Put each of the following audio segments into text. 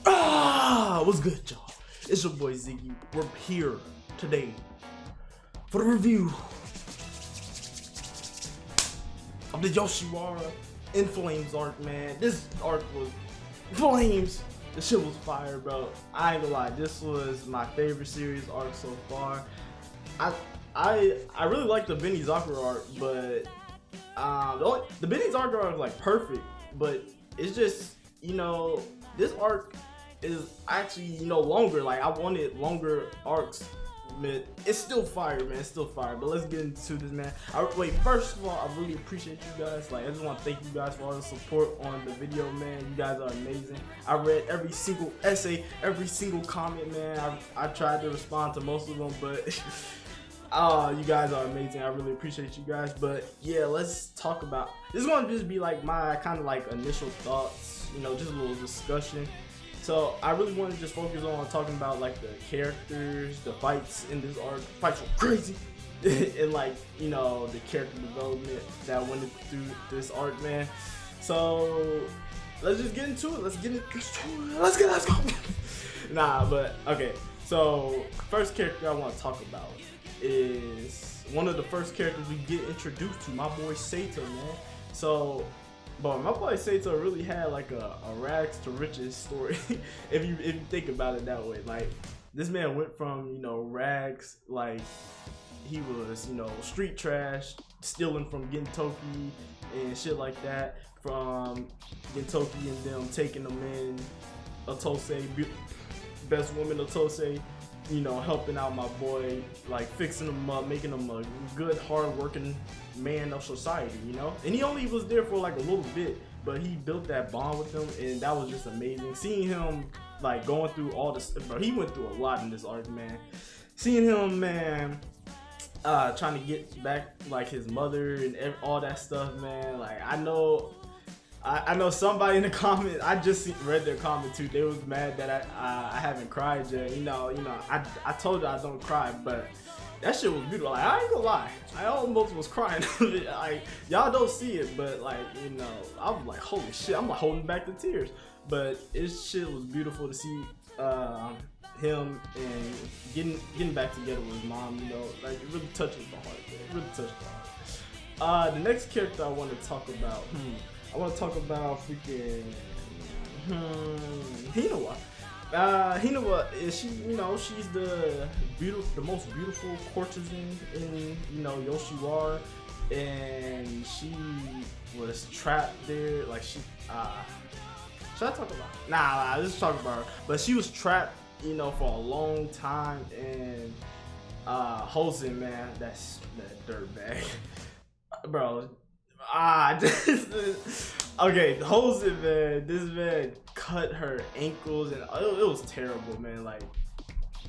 What's good, y'all? It's your boy Ziggy. We're here today for the review of the Yoshiwara In Flames arc, man. This arc was flames. The shit was fire, bro. I ain't gonna lie, this was my favorite series arc so far. I really like the Benny Zakura arc, but the Benny Zakura arc is like perfect, but it's just, you know, this arc is actually, you know, longer. Like, I wanted longer arcs. It's still fire, man. It's still fire. But let's get into this, man. First of all, I really appreciate you guys. Like, I just want to thank you guys for all the support on the video, man. You guys are amazing. I read every single essay, every single comment, man. I tried to respond to most of them, but you guys are amazing. I really appreciate you guys. But yeah, let's talk about this. Is going to just be like my kind of like initial thoughts, you know, just a little discussion. So I really want to just focus on talking about like the characters, the fights in this arc. Fights were crazy, and like, you know, the character development that went through this arc, man. So let's just get into it. Let's go. Nah, but okay. So first character I want to talk about is one of the first characters we get introduced to, my boy Saito, man. So, but my boy Saito really had like a rags to riches story. if you think about it that way. Like, this man went from, you know, rags, like he was, you know, street trash, stealing from Gintoki and shit like that, from Gintoki and them taking him in, Otose, best woman Otose, you know, helping out my boy, like fixing him up, making him a good, hard-working man of society, you know. And he only was there for like a little bit, but he built that bond with him, and that was just amazing. Seeing him like going through all this, bro, he went through a lot in this arc, man. Seeing him, man, trying to get back like his mother and all that stuff, man. Like, I know somebody in the comment, I just read their comment too. They was mad that I haven't cried yet. You know, I told you I don't cry, but that shit was beautiful. Like, I ain't gonna lie, I almost was crying. Like, y'all don't see it, but like, you know, I was like, holy shit, I'm like holding back the tears. But this shit was beautiful to see him and getting back together with his mom. You know, like, it really touches the heart. It really touched the heart. The next character I want to talk about. I want to talk about freaking Hinawa. Hinawa is, she, you know, she's the most beautiful courtesan in, you know, Yoshiwara, and she was trapped there. Like, she, should I talk about her? Nah, let's talk about her. But she was trapped, you know, for a long time, and Hosen, man, that's that dirtbag, bro. Okay, Hosen, man, this man cut her ankles, and it was terrible, man. Like,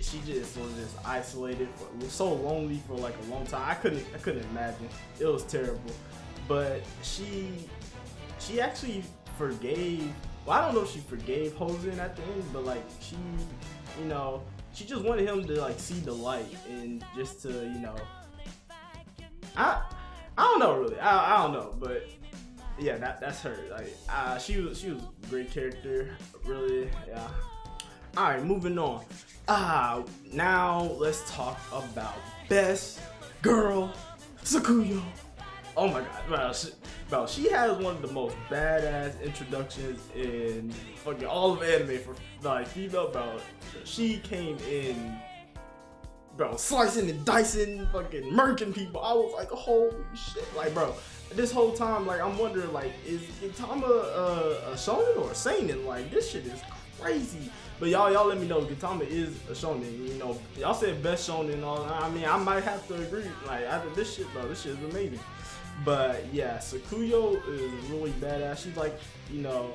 she just was just isolated, was so lonely for like a long time. I couldn't imagine. It was terrible. But she actually forgave. Well, I don't know if she forgave Hosen at the end, but like, she, you know, she just wanted him to like see the light, and just to, you know, I don't know, really. I don't know, but yeah, that's her. Like, she was a great character, really. Yeah. All right, moving on. Now let's talk about best girl, Sakuyo. Oh my god, bro, she has one of the most badass introductions in fucking all of anime for like female, bro. She came in, bro, slicing and dicing, fucking murking people. I was like, holy shit. Like, bro, this whole time, like, I'm wondering, like, is Gintama a shonen or a seinen? Like, this shit is crazy. But y'all let me know, Gintama is a shonen. You know, y'all said best shonen and all. I mean, I might have to agree. Like, after this shit, bro, this shit is amazing. But yeah, Sakuyo is really badass. She's like, you know,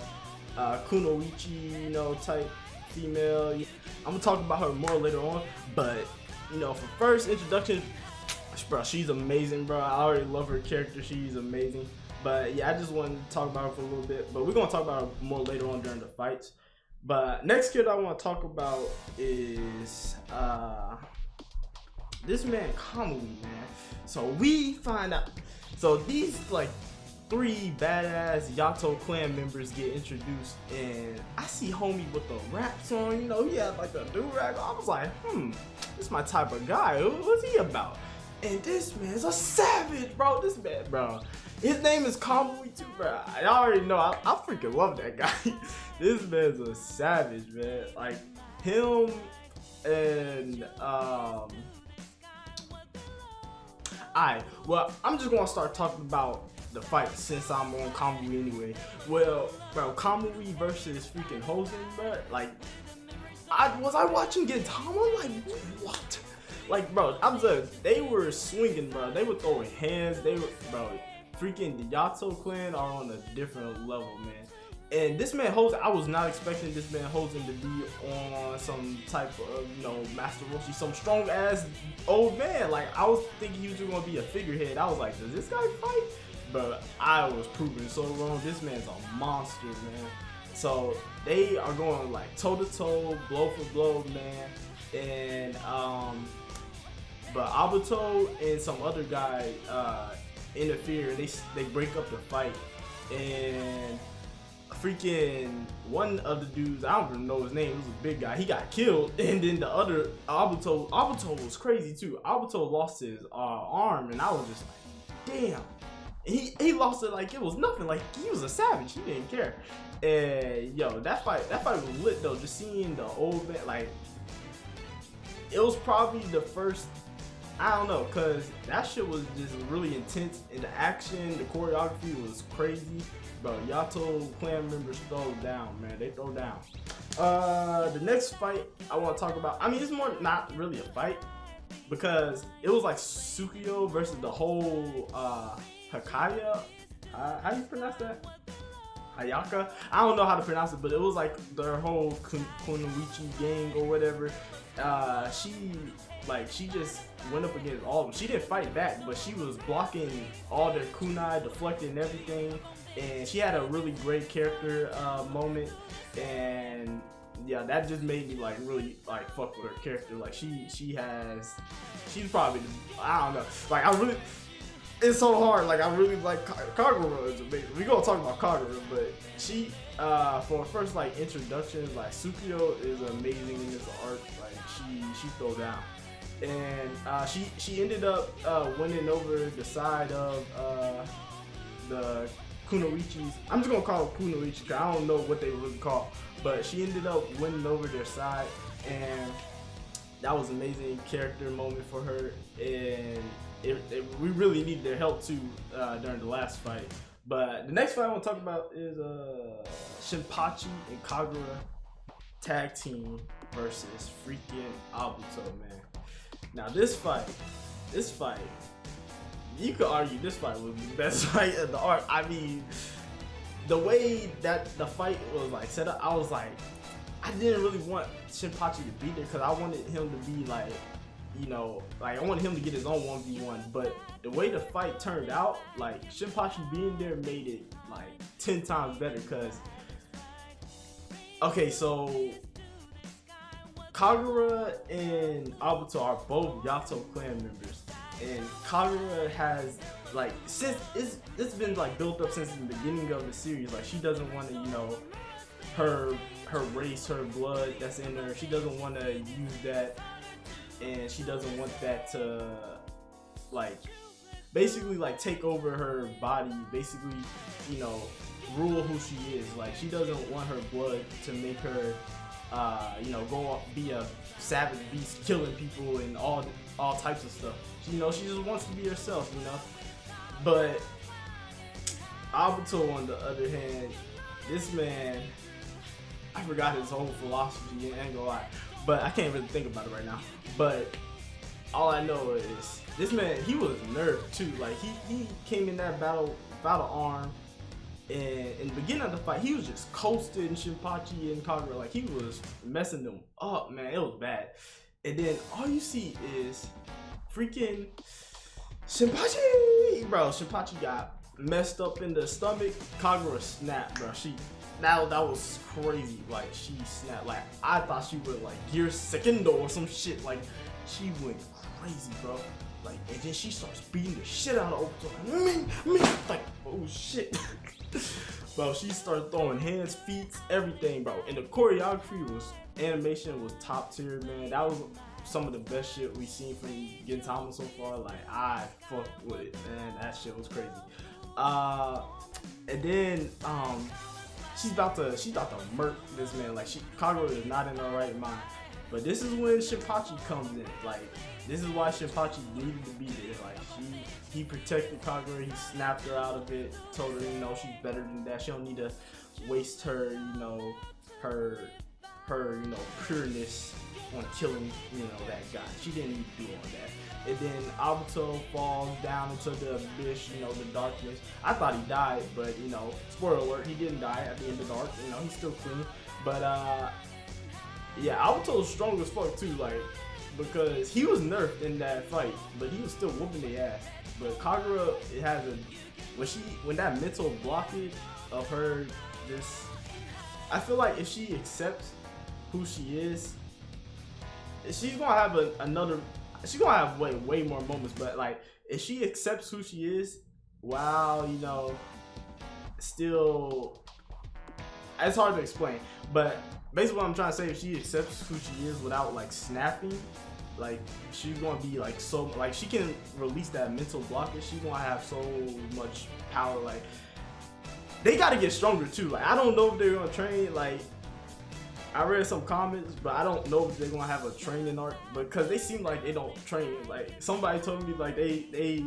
kunoichi, you know, type female. I'm gonna talk about her more later on, but you know, for first introduction, bro, she's amazing, bro. I already love her character. She's amazing. But yeah, I just wanted to talk about her for a little bit. But we're gonna talk about her more later on during the fights. But next kid I want to talk about is this man Kamui, man. So we find out. So these like three badass Yato clan members get introduced, and I see homie with the rap song, you know, he had like a do-rag. I was like, this is my type of guy. What's he about? And this man's a savage, bro. This man, bro. His name is Kamui too, bro. I already know. I freaking love that guy. This man's a savage, man. Like him and well, I'm just gonna start talking about the fight since I'm on Kamui anyway. Well, bro, Kamui versus freaking Hosen, bro. Like, was I watching Gintama? Like, what? Like, bro, they were swinging, bro. They were throwing hands. They were, bro. Freaking the Yato clan are on a different level, man. And this man Hosen, I was not expecting this man Hosen to be on some type of, you know, Master Roshi, some strong ass old man. Like, I was thinking he was just gonna be a figurehead. I was like, does this guy fight? But I was proven so wrong. This man's a monster, man. So they are going like toe to toe, blow for blow, man. And but Abuto and some other guy interfere. They break up the fight, and freaking one of the dudes, I don't even know his name, he was a big guy, he got killed. And then the other Abuto was crazy too. Abuto lost his arm, and I was just like, damn. He lost it like it was nothing. Like, he was a savage, he didn't care. And yo, that fight was lit though. Just seeing the old man, like, it was probably the first, I don't know, cause that shit was just really intense, and the action, the choreography was crazy. Bro, Yato clan members throw down, man. They throw down. The next fight I want to talk about, I mean, it's more not really a fight, because it was like Tsukuyo versus the whole Hakaya. How do you pronounce that? Hayaka? I don't know how to pronounce it, but it was like their whole Kunoichi gang or whatever. She just went up against all of them. She didn't fight back, but she was blocking all their kunai, deflecting everything, and she had a really great character moment. And yeah, that just made me like really like fuck with her character. Like she's probably I don't know. Like it's so hard. Like, I really like Kagura is amazing. We gonna talk about Kagura, but she for first like introductions, like Tsukuyo is amazing in this arc. Like she throw down, and she ended up winning over the side of the Kunoichis. I'm just gonna call them Kunoichi because I don't know what they really call, but she ended up winning over their side, and that was an amazing character moment for her. And we really needed their help too during the last fight. But the next fight I want to talk about is Shinpachi and Kagura tag team versus freaking Abuto, man. Now this fight, you could argue this fight was the best fight of the arc. I mean, the way that the fight was like set up, I was like, I didn't really want Shinpachi to be there because I wanted him to be like, you know, like I wanted him to get his own 1v1, but the way the fight turned out, like Shinpachi being there made it like 10 times better. Cause okay, so Kagura and Abuto are both Yato clan members, and Kagura has like, since it's been like built up since the beginning of the series, like she doesn't want to, you know, her race, her blood that's in her, she doesn't want to use that. And she doesn't want that to like basically like take over her body, basically, you know, rule who she is. Like she doesn't want her blood to make her you know, go off, be a savage beast killing people and all types of stuff. You know, she just wants to be herself, you know. But Abuto on the other hand, this man, I forgot his whole philosophy, ain't gonna lie. But I can't really think about it right now. But all I know is this man, he was nerfed too. Like he came in that battle without an arm, and in the beginning of the fight, he was just coasting Shinpachi and Kagura. Like he was messing them up, man. It was bad. And then all you see is freaking Shinpachi, bro. Shinpachi got messed up in the stomach. Kagura snapped, bro. That was crazy. Like she snapped. Like I thought she would like gear secondo or some shit. Like she went crazy, bro. Like, and then she starts beating the shit out of Obito. Like, like, oh shit. Bro, she started throwing hands, feet, everything, bro. And the choreography animation was top tier, man. That was some of the best shit we seen from Gintama so far. Like, I fucked with it, man. That shit was crazy. And then she's about to murk this man. Like, Kagura is not in her right mind. But this is when Shinpachi comes in. Like, this is why Shinpachi needed to be there. Like, he protected Kagura, he snapped her out of it, told her, you know, she's better than that. She don't need to waste her, you know, her you know, pureness on killing, you know, that guy. She didn't need to do all that. And then Obito falls down into the abyss, you know, the darkness. I thought he died, but, you know, spoiler alert, he didn't die at the end of the arc. You know, he's still clean. But yeah, Obito's strong as fuck too, like, because he was nerfed in that fight, but he was still whooping the ass. But Kagura, it has when that mental blockage of her, I feel like if she accepts who she is, she's gonna have she's gonna have way more moments. But like, if she accepts who she is, wow, you know, still, it's hard to explain. But basically what I'm trying to say, if she accepts who she is without like snapping, like, she's gonna be like like, she can release that mental blockage. She's gonna have so much power. Like, they gotta get stronger too. Like, I don't know if they're gonna train. Like, I read some comments, but I don't know if they're gonna have a training arc, because they seem like they don't train. Like, somebody told me like they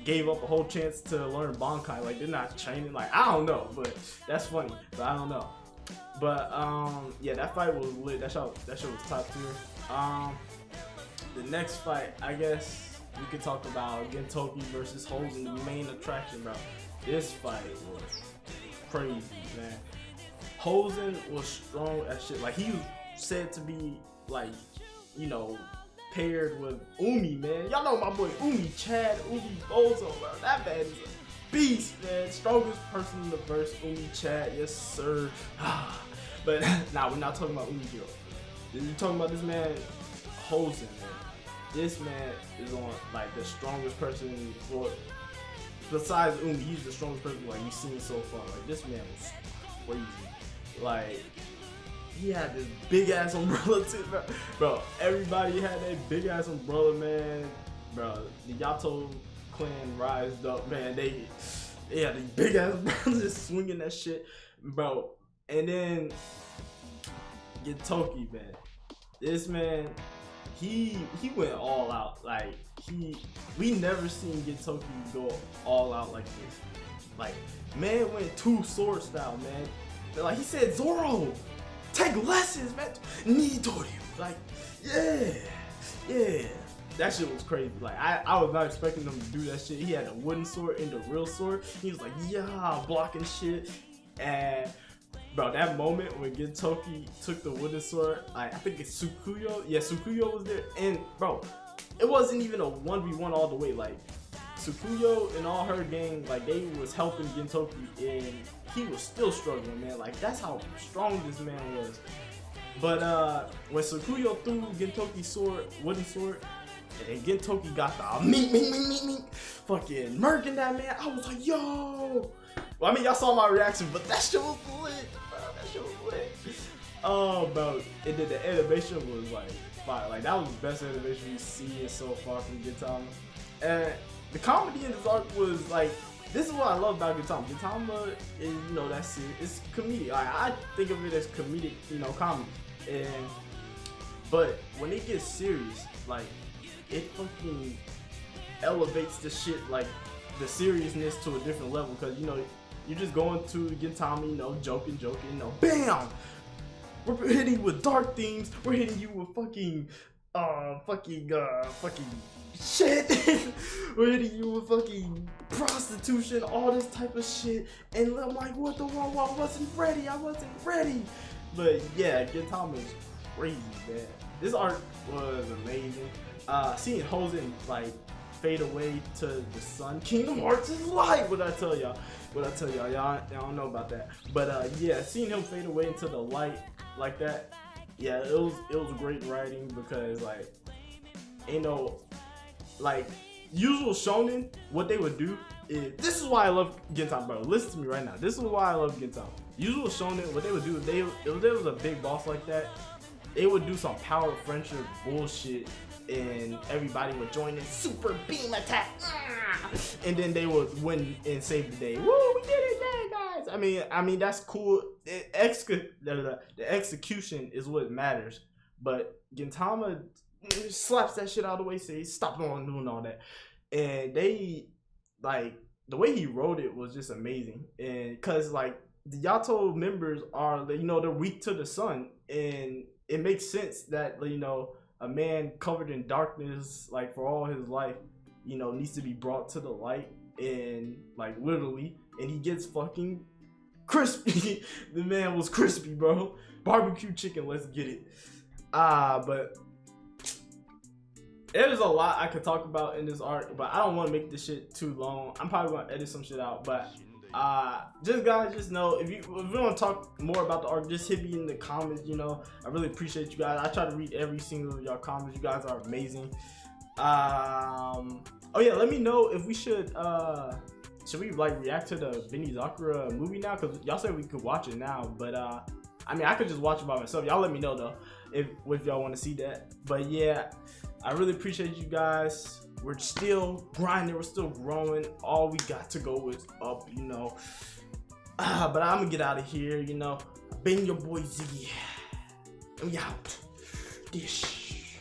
gave up a whole chance to learn Bankai. Like, they're not training. Like, I don't know, but that's funny. But I don't know. But yeah, that fight was lit. That shit was top tier. The next fight, I guess we could talk about Gintoki versus Hosen, the main attraction, bro. This fight was crazy, man. Hosen was strong as shit. Like, he was said to be, like, you know, paired with Umi, man. Y'all know my boy Umi Bozo, bro. That man is a beast, man. Strongest person in the verse, Umi Chad, yes sir. But nah, we're not talking about Umi here. We're talking about this man, Hosen, man. This man is on, like, the strongest person for, besides Umi, he's the strongest person, like, you've seen so far. Like, this man was crazy. Like, he had this big ass umbrella too, bro. Bro, everybody had that big ass umbrella, man. Bro, the Yato clan rised up, man. They had these big ass umbrellas just swinging that shit, bro. And then Gintoki, man. This man, he went all out. Like, we never seen Gintoki go all out like this. Like, man went 2 sword style, man. Like, he said, Zoro, take lessons, man. Nitoryu. Like, yeah. That shit was crazy. Like, I was not expecting him to do that shit. He had a wooden sword and the real sword. He was like, yeah, blocking shit. And bro, that moment when Gintoki took the wooden sword, I think it's Tsukuyo. Yeah, Tsukuyo was there. And bro, it wasn't even a 1v1 all the way. Like, Tsukuyo and all her gang, like, they was helping Gintoki, and he was still struggling, man. Like, that's how strong this man was. But when Tsukuyo threw Gintoki's sword, wooden sword, and Gintoki got the meat, fucking murking that man, I was like, yo. Well, I mean, y'all saw my reaction, but that shit was lit, bro. That shit was lit. Oh, bro. And then the animation was like fire. Like, that was the best animation we've seen so far from Gintama. And the comedy in this arc was like, this is what I love about Gintama. Gintama is, you know, that's it. It's comedic. Like, I think of it as comedic, you know, comedy. But when it gets serious, like, it fucking elevates the shit, like, the seriousness to a different level. Because, you know, you're just going to Gintama, you know, joking, you know, BAM! We're hitting you with dark themes. We're hitting you with fucking shit. We're hitting you with fucking prostitution, all this type of shit. And I'm like, what the fuck? I wasn't ready. But yeah, Gintama is crazy, man. This art was amazing. Seeing Hosen, like, fade away to the sun. Kingdom Hearts is light. What I tell y'all? Y'all don't know about that. But yeah, seeing him fade away into the light like that, yeah, it was great writing, because, like, ain't no like usual shonen, what they would do is, this is why I love Gintama, bro. Listen to me right now. This is why I love Gintama. Usual shonen, what they would do, if there was a big boss like that, they would do some power friendship bullshit, and everybody would join in super beam attack, and then they would win and save the day. Woo, we did it, yeah, guys. I mean that's cool. The execution is what matters. But Gintama slaps that shit out of the way, says stop doing all that, and they like the way he wrote it was just amazing. And cause like the Yato members are, you know, they're weak to the sun, and it makes sense that, you know, a man covered in darkness like for all his life, you know, needs to be brought to the light, and like literally, and he gets fucking crispy. The man was crispy, bro. Barbecue chicken, let's get it. But there's a lot I could talk about in this arc, but I don't want to make this shit too long. I'm probably gonna edit some shit out, but just know, if you want to talk more about the arc, just hit me in the comments. You know, I really appreciate you guys. I try to read every single of y'all comments. You guys are amazing. Oh yeah, let me know if we should we like react to the Vinny Zakura movie now, because y'all said we could watch it now, but I mean, I could just watch it by myself. Y'all let me know though if y'all want to see that. But yeah, I really appreciate you guys. We're still grinding, we're still growing. All we got to go is up, you know. But I'm gonna get out of here, you know. Been your boy Ziggy. And we out. Dish.